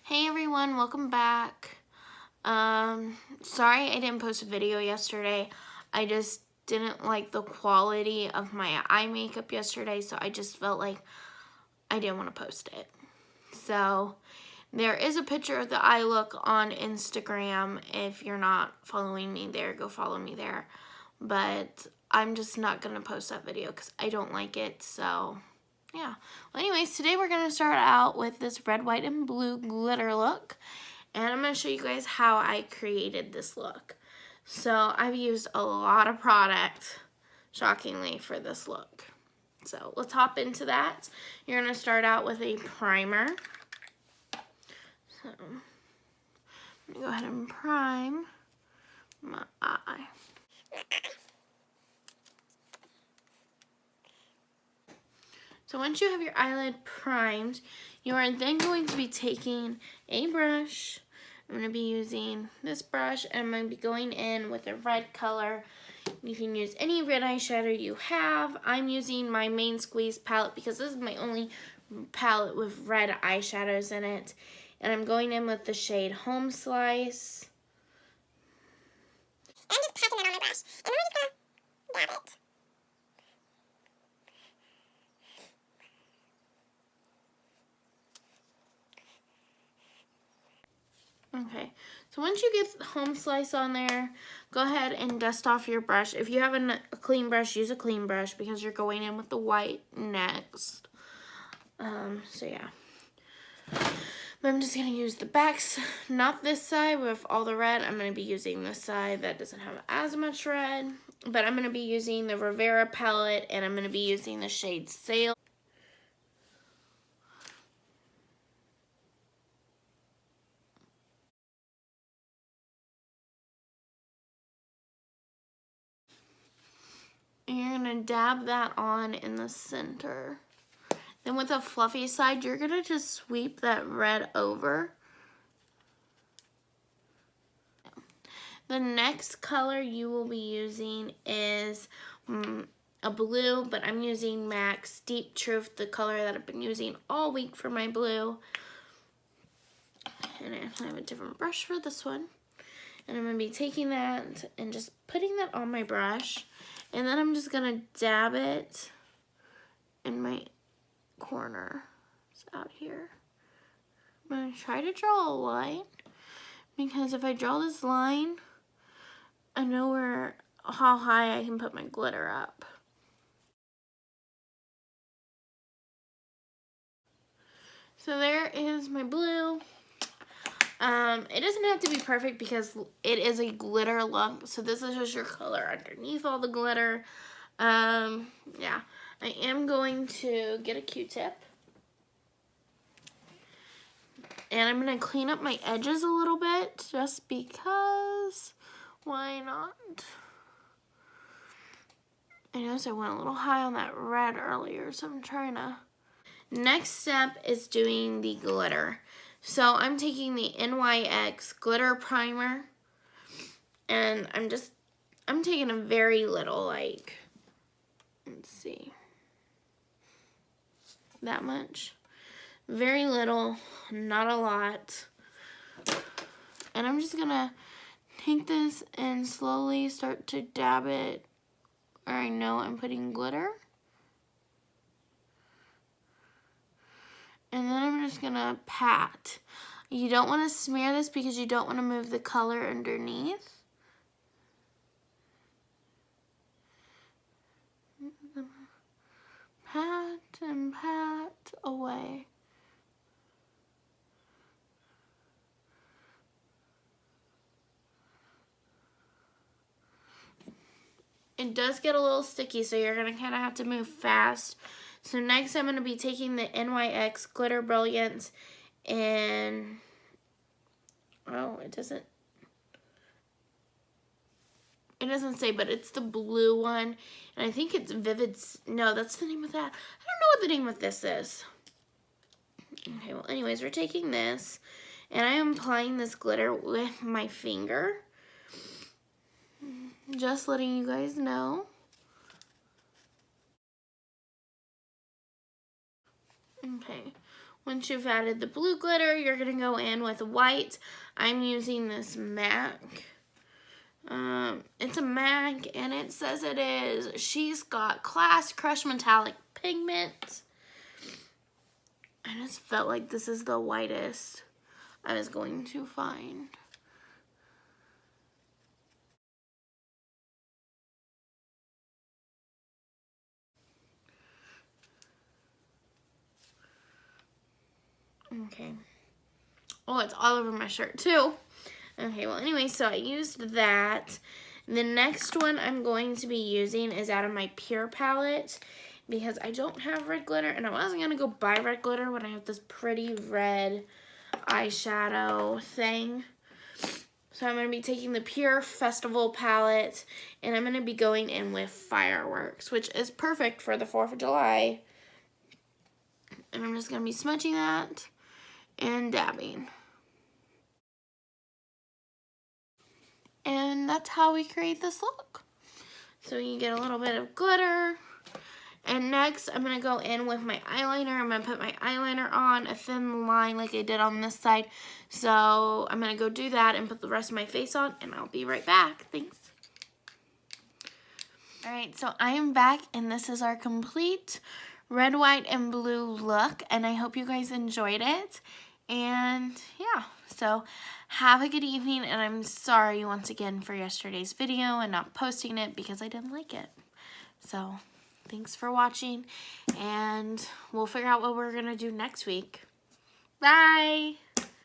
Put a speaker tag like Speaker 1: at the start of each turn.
Speaker 1: Hey everyone, welcome back. Sorry I didn't post a video yesterday. I just didn't like the quality of my eye makeup yesterday, so I just felt like I didn't want to post it. So there is a picture of the eye look on Instagram. If you're not following me there, go follow me there. But I'm just not going to post that video because I don't like it, so yeah. Well, anyways, today we're going to start out with this red, white, and blue glitter look. And I'm going to show you guys how I created this look. So I've used a lot of product, shockingly, for this look. So let's hop into that. You're going to start out with a primer. So I'm going to go ahead and prime my eye. So once you have your eyelid primed, you are then going to be taking a brush. I'm going to be using this brush, and I'm going to be going in with a red color. You can use any red eyeshadow you have. I'm using my Main Squeeze palette because this is my only palette with red eyeshadows in it. And I'm going in with the shade Home Slice.
Speaker 2: And I'm just packing that on my brush. And then I'm just going to dab it.
Speaker 1: Okay, so once you get Home Slice on there, go ahead and dust off your brush. If you have a clean brush, use a clean brush because you're going in with the white next. So yeah. But I'm just going to use the backs, not this side with all the red. I'm going to be using this side that doesn't have as much red. But I'm going to be using the Rivera palette, and I'm going to be using the shade Sail. And you're going to dab that on in the center. Then with the fluffy side, you're going to just sweep that red over. The next color you will be using is a blue, but I'm using MAC's Deep Truth, the color that I've been using all week for my blue. And I have a different brush for this one. And I'm going to be taking that and just putting that on my brush. And then I'm just going to dab it in my corner. It's out here. I'm going to try to draw a line, because if I draw this line, I know how high I can put my glitter up. So there is my blue. It doesn't have to be perfect because it is a glitter look. So this is just your color underneath all the glitter. Yeah. I am going to get a Q-tip. And I'm going to clean up my edges a little bit just because. Why not? I noticed I went a little high on that red earlier, so I'm trying to. Next step is doing the glitter. So I'm taking the NYX glitter primer, and I'm taking a very little, like, let's see, that much. Very little, not a lot. And I'm just gonna take this and slowly start to dab it where I know I'm putting glitter. And then I'm just gonna pat. You don't want to smear this because you don't want to move the color underneath. Pat and pat away. It does get a little sticky, so you're gonna kind of have to move fast. So next I'm gonna be taking the NYX Glitter Brilliance, and oh, it doesn't say, but it's the blue one, and I think it's Vivid. No, that's the name of that. I don't know what the name of this is. Okay, well, anyways, we're taking this, and I am applying this glitter with my finger. Just letting you guys know. Okay, Once you've added the blue glitter, you're going to go in with white. I'm using this MAC. It's a MAC, and it says it is She's Got Class Crush Metallic Pigment. I just felt like this is the whitest I was going to find. Okay. Oh, it's all over my shirt too. Okay, well anyway, so I used that. The next one I'm going to be using is out of my Pure palette because I don't have red glitter, and I wasn't going to go buy red glitter when I have this pretty red eyeshadow thing. So I'm going to be taking the Pure Festival palette, and I'm going to be going in with Fireworks, which is perfect for the 4th of July. And I'm just going to be smudging that and dabbing. And that's how we create this look. So you get a little bit of glitter. And next, I'm going to go in with my eyeliner. I'm going to put my eyeliner on a thin line like I did on this side. So I'm going to go do that and put the rest of my face on, and I'll be right back. Thanks. Alright, so I am back, and this is our complete red, white, and blue look. And I hope you guys enjoyed it. And yeah, so have a good evening, and I'm sorry once again for yesterday's video and not posting it because I didn't like it. So thanks for watching, and we'll figure out what we're going to do next week. Bye!